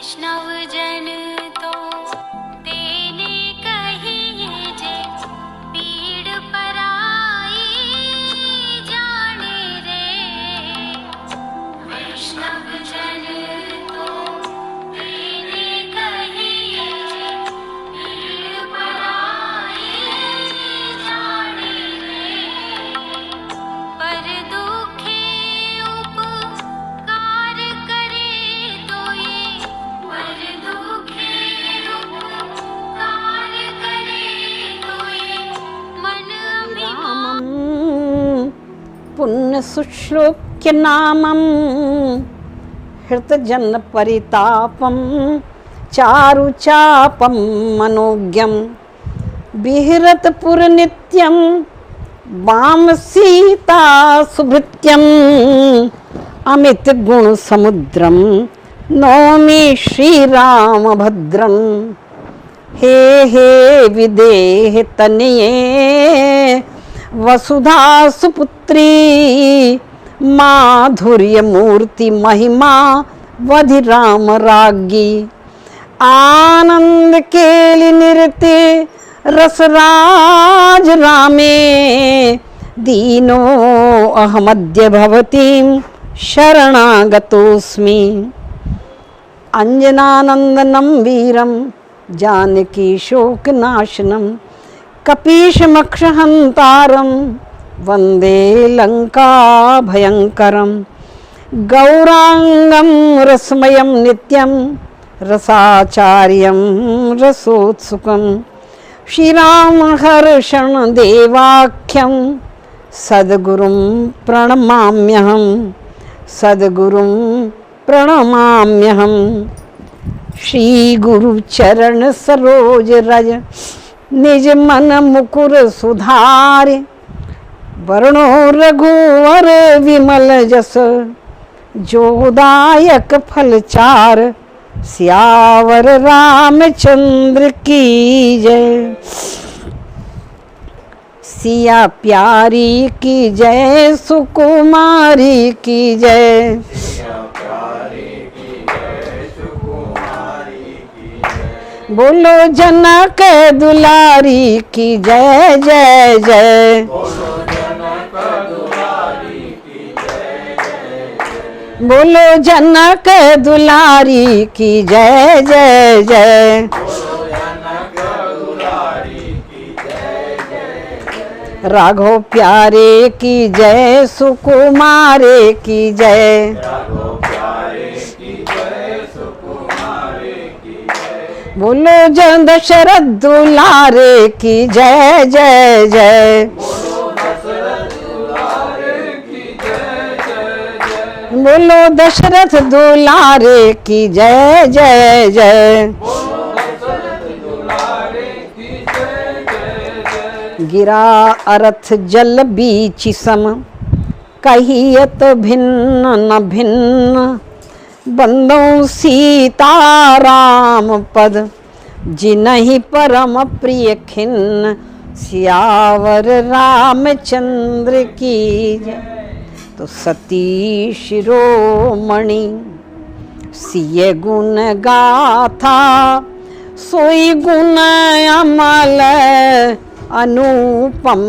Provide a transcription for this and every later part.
वैष्णव जन तो तेने कहिए जे पीड़ पराई जाने रे। वैष्णव जन तो तेने कहिए जे पीड़ पराई जाने रे। पर दुखे उपकार करे तो ये, पर दुखे उपकार करे तो ये मन रामं पुण्य सुश्लोक्य नामं हृतजन परितापं चारुचापं मनोज्ञं विहरत पुर नित्यं वाम सीता सुभृत्यं अमित गुण समुद्रं नौमि श्रीराम भद्रं। हे हे विदेह तनये वसुधा सुपुत्री माधुर्य मूर्ति महिमा वधि राम राज्ञी। आनंद केलि निरते रसराज रामे दीनो अहमद्य भवतीं शरणागतोऽस्मि। अंजनानंदनं वीरं जानकी शोकनाशनं कपीशमक्षहन्तारं वन्दे लंका भयंकरं। गौरांगं रसमयं नित्यं रसाचार्यं रसोत्सुकं श्रीरामहर्षण देवाख्यं सद्गुरुं प्रणमाम्यहं, सद्गुरुं प्रणमाम्यहं। श्री गुरु चरण सरोज रज निज मन मुकुर सुधारे। वरणो रघुवर विमल जस जोदायक फल चार। सियावर रामचंद्र की जय, सिया प्यारी की जय, सुकुमारी की जय। बोलो जनक दुलारी की जय जय जय। बोलो जनक दुलारी की जय जय जय। राघव प्यारे की जय, सुकुमारे की जय। बोलो जन दशरथ दुलारे की जय जय जय। बोलो दशरथ दुलारे की जय जय जय। गिरा अरथ जल बीच सम कहियत भिन्न न भिन्न। बंदों सीता राम पद जिनहि परम प्रिय खिन्न। सियावर रामचंद्र की जय। तो सती शिरोमणि सिय गुण गाथा सोई गुण अमल अनुपम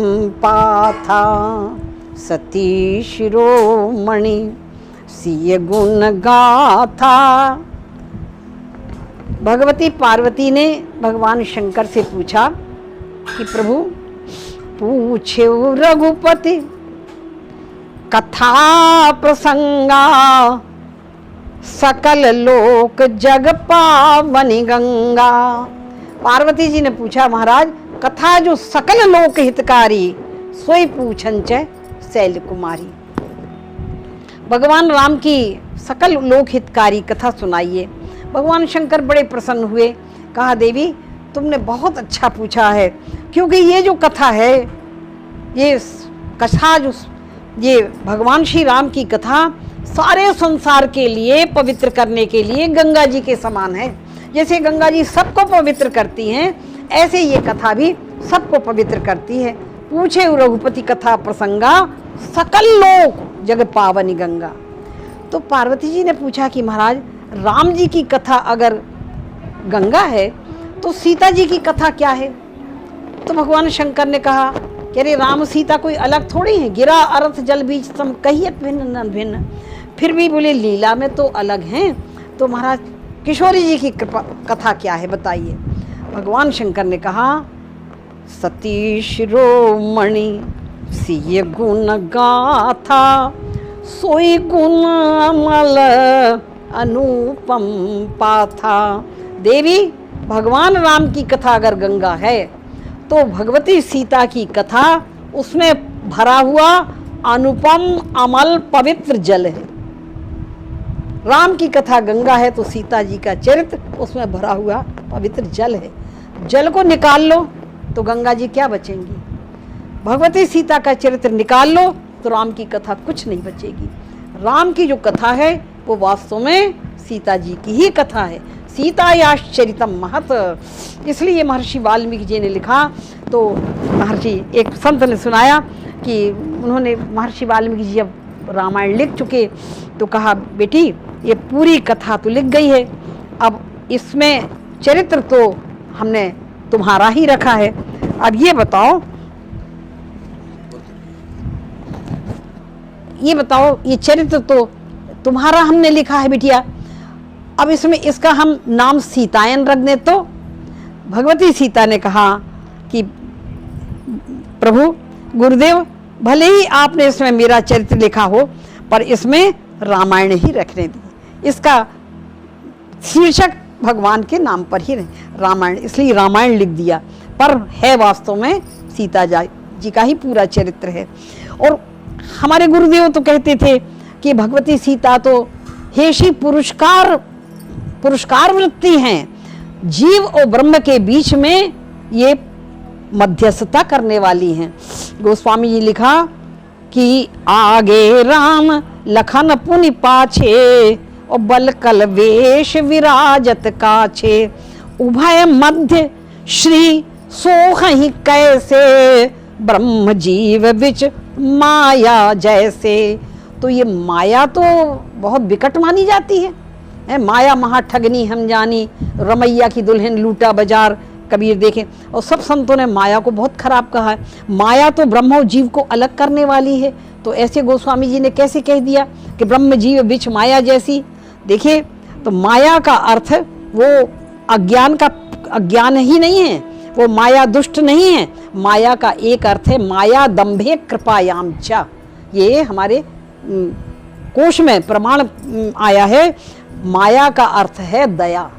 पाथा। सती शिरोमणि सिय गुण गाथा। भगवती पार्वती ने भगवान शंकर से पूछा कि प्रभु पूछे रघुपति कथा प्रसंगा। सकल लोक जग पावनी गंगा। पार्वती जी ने पूछा महाराज कथा जो सकल लोक हितकारी सोई पूछन च शैल कुमारी। भगवान राम की सकल लोक हितकारी कथा सुनाइए। भगवान शंकर बड़े प्रसन्न हुए। कहा देवी तुमने बहुत अच्छा पूछा है, क्योंकि ये जो कथा है, ये कथा जो ये भगवान श्री राम की कथा सारे संसार के लिए पवित्र करने के लिए गंगा जी के समान है। जैसे गंगा जी सबको पवित्र करती हैं, ऐसे ये कथा भी सबको पवित्र करती है। पूछे रघुपति कथा प्रसंगा सकल लोक जग पावनी गंगा। तो पार्वती जी ने पूछा कि महाराज राम जी की कथा अगर गंगा है तो सीता जी की कथा क्या है? तो भगवान शंकर ने कहा कि अरे राम सीता कोई अलग थोड़ी है, गिरा अर्थ जल बीज सम कहियत भिन्न न भिन्न। फिर भी बोले लीला में तो अलग हैं। तो महाराज किशोरी जी की कथा क्या है बताइए। भगवान शंकर ने कहा सती शिरोमणि सिय गुण गाथा सोई गुण अमल अनुपम पाथा। देवी भगवान राम की कथा अगर गंगा है तो भगवती सीता की कथा उसमें भरा हुआ अनुपम अमल पवित्र जल है। राम की कथा गंगा है तो सीता जी का चरित्र उसमें भरा हुआ पवित्र जल है। जल को निकाल लो तो गंगा जी क्या बचेंगी, भगवती सीता का चरित्र निकाल लो तो राम की कथा कुछ नहीं बचेगी। राम की जो कथा है वो वास्तव में सीता जी की ही कथा है। सीतायाश्चरितम महत। इसलिए महर्षि वाल्मीकि जी ने लिखा, तो महर्षि एक संत ने सुनाया कि उन्होंने महर्षि वाल्मीकि जी जब रामायण लिख चुके तो कहा बेटी ये पूरी कथा तो लिख गई है, अब इसमें चरित्र तो हमने तुम्हारा ही रखा है। अब ये बताओ ये चरित्र तो तुम्हारा हमने लिखा है बिटिया, अब इसमें इसका हम नाम सीतायन रख दें तो। भगवती सीता ने कहा कि प्रभु गुरुदेव भले ही आपने इसमें मेरा चरित्र लिखा हो पर इसमें रामायण ही रखने दी, इसका शीर्षक भगवान के नाम पर ही रामायण, इसलिए रामायण लिख दिया, पर है वास्तव में सीता जी का ही पूरा चरित्र है। और हमारे गुरुदेव तो कहते थे कि भगवती सीता तो हेशी पुरस्कार वृत्ति हैं, जीव और ब्रह्म के बीच में ये मध्यस्थता करने वाली हैं। गोस्वामी जी लिखा कि आगे राम लखन पुनि पाछे और बल कल वेश विराजत काछे, उभय मध्य श्री सोहहि कैसे, ब्रह्म जीव बिच माया जैसे। तो ये माया तो बहुत विकट मानी जाती है, माया महाठगनी हम जानी, रमैया की दुल्हन लूटा बाजार, कबीर देखें। और सब संतों ने माया को बहुत खराब कहा है। माया तो ब्रह्म और जीव को अलग करने वाली है, तो ऐसे गोस्वामी जी ने कैसे कह दिया कि ब्रह्म जीव बिच माया जैसी। देखिए तो माया का अर्थ वो अज्ञान ही नहीं है, वो माया दुष्ट नहीं है। माया का एक अर्थ है माया दंभे कृपायाम च, ये हमारे कोश में प्रमाण आया है। माया का अर्थ है दया।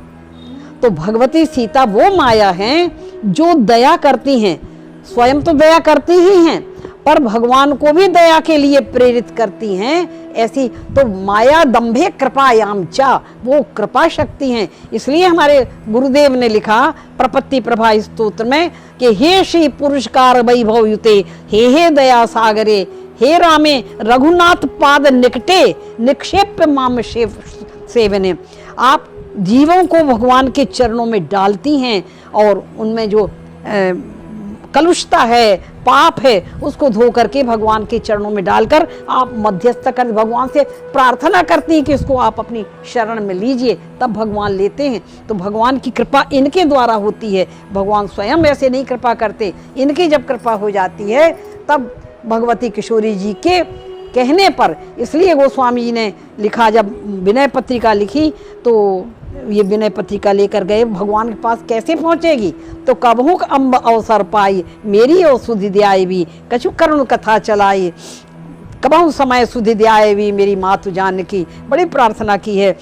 तो भगवती सीता वो माया हैं जो दया करती हैं, स्वयं तो दया करती ही हैं पर भगवान को भी दया के लिए प्रेरित करती हैं। ऐसी तो माया दंभे कृपायाम चा, वो कृपा शक्ति हैं। इसलिए हमारे गुरुदेव ने लिखा प्रपत्ति प्रभा स्तोत्र में कि हे श्री पुरस्कार वैभव युते, हे दया सागरे, हे रामे रघुनाथ पाद निकटे, निक्षेप माम सेवने। आप जीवों को भगवान के चरणों में डालती हैं और उनमें जो कलुषता है, पाप है, उसको धो करके भगवान के चरणों में डालकर आप मध्यस्थ कर भगवान से प्रार्थना करती हैं कि इसको आप अपनी शरण में लीजिए, तब भगवान लेते हैं। तो भगवान की कृपा इनके द्वारा होती है, भगवान स्वयं ऐसे नहीं कृपा करते। इनकी जब कृपा हो जाती है तब भगवती किशोरी जी के कहने पर, इसलिए गोस्वामी जी ने लिखा, जब विनय पत्रिका लिखी तो ये विनय पत्रिका लेकर गए भगवान के पास, कैसे पहुँचेगी तो कबहू अम्ब अवसर पाई, मेरी और सुधि द्याय भी कछु करुण कथा चलाई, कबहू समय सुधि द्याय भी मेरी मातु जानकी। बड़ी प्रार्थना की है।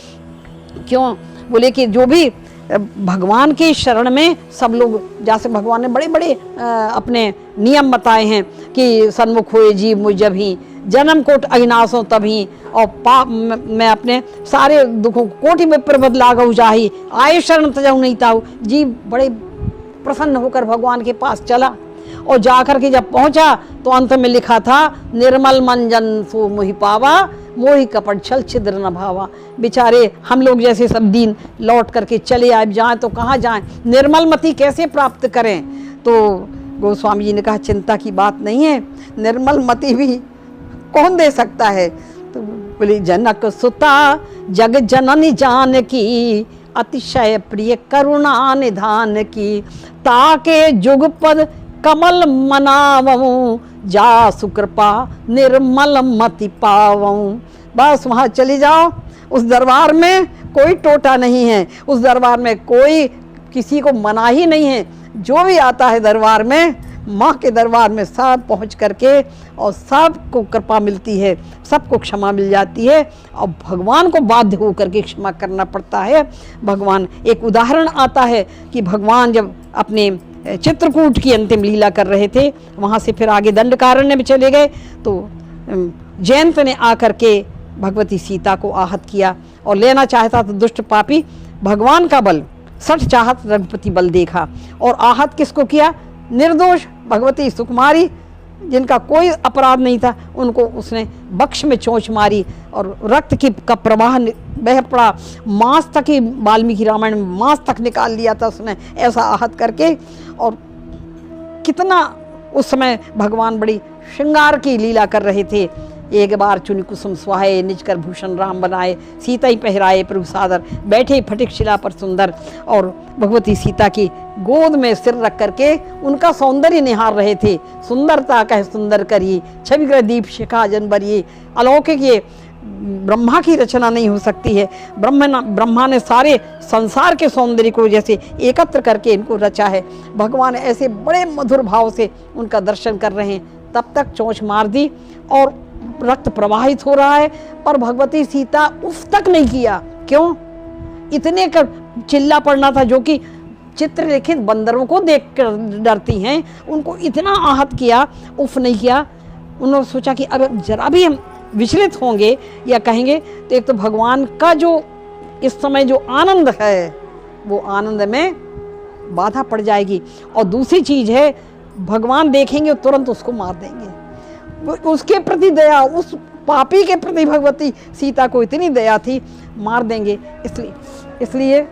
क्यों बोले कि जो भी भगवान के शरण में सब लोग, जैसे भगवान ने बड़े बड़े अपने नियम बताए हैं कि सन्मुख होए जीव मुझ जब ही, जन्म कोट अविनाशों तभी, और पाप मैं अपने सारे दुखों को कोटि में प्रबद लागू जाही, आए शरण तजहु नहीं ताऊ। जीव बड़े प्रसन्न होकर भगवान के पास चला और जाकर के जब पहुंचा तो अंत में लिखा था निर्मल मंजन सो मोहि पावा, मोहि कपट छल छिद्र न भावा। बेचारे हम लोग जैसे सब दिन लौट करके चले आए, जाएं तो कहाँ जाएं, निर्मल मति कैसे प्राप्त करें। तो गोस्वामी जी ने कहा चिंता की बात नहीं है, निर्मल मति भी कौन दे सकता है। तो बोली जनक सुता जग जननी जानकी, अतिशय प्रिय करुणा निधान की। ताके जुगपद कमल मनावऊं, जा सुकृपा निर्मल मति पावऊं। बस वहाँ चली जाओ, उस दरबार में कोई टोटा नहीं है, उस दरबार में कोई किसी को मना ही नहीं है। जो भी आता है दरबार में, माँ के दरबार में सब पहुँच करके और सबको कृपा मिलती है, सबको क्षमा मिल जाती है और भगवान को बाध्य होकर के क्षमा करना पड़ता है। भगवान, एक उदाहरण आता है कि भगवान जब अपने चित्रकूट की अंतिम लीला कर रहे थे, वहाँ से फिर आगे दंडकारण्य में चले गए तो जयंत ने आकर के भगवती सीता को आहत किया और लेना चाहता था दुष्ट पापी। भगवान का बल, सठ चाहत रघुपति बल देखा और आहत किसको किया? निर्दोष भगवती सुकुमारी, जिनका कोई अपराध नहीं था, उनको उसने बक्ष में चोंच मारी और रक्त का प्रवाह बह पड़ा। मांस तक ही, वाल्मीकि रामायण में मांस तक निकाल लिया था उसने, ऐसा आहत करके। और कितना उस समय भगवान बड़ी श्रृंगार की लीला कर रहे थे। एक बार चुनि कुसुम सुहाए, निज कर भूषण राम बनाए, सीता ही पहराए प्रभु सादर, बैठे फटिक शिला पर सुंदर। और भगवती सीता की गोद में सिर रख करके उनका सौंदर्य निहार रहे थे। सुंदरता कह सुंदर करिए, छवि ग्रह दीप शिखा जनबर, ये अलौकिक, ये ब्रह्मा की रचना नहीं हो सकती है। ब्रह्मा ने सारे संसार के सौंदर्य को जैसे एकत्र करके इनको रचा है। भगवान ऐसे बड़े मधुर भाव से उनका दर्शन कर रहे हैं, तब तक चोंच मार दी और रक्त प्रवाहित हो रहा है, पर भगवती सीता उफ तक नहीं किया। क्यों? इतने कर चिल्ला पड़ना था, जो कि चित्रलिखित बंदरों को देखकर डरती हैं, उनको इतना आहत किया, उफ नहीं किया। उन्होंने सोचा कि अब जरा भी हम विचलित होंगे या कहेंगे तो एक तो भगवान का जो इस समय जो आनंद है, वो आनंद में बाधा पड़ जाएगी, और दूसरी चीज है भगवान देखेंगे तुरंत उसको मार देंगे। उसके प्रति दया, उस पापी के प्रति भगवती सीता को इतनी दया थी, मार देंगे। इसलिए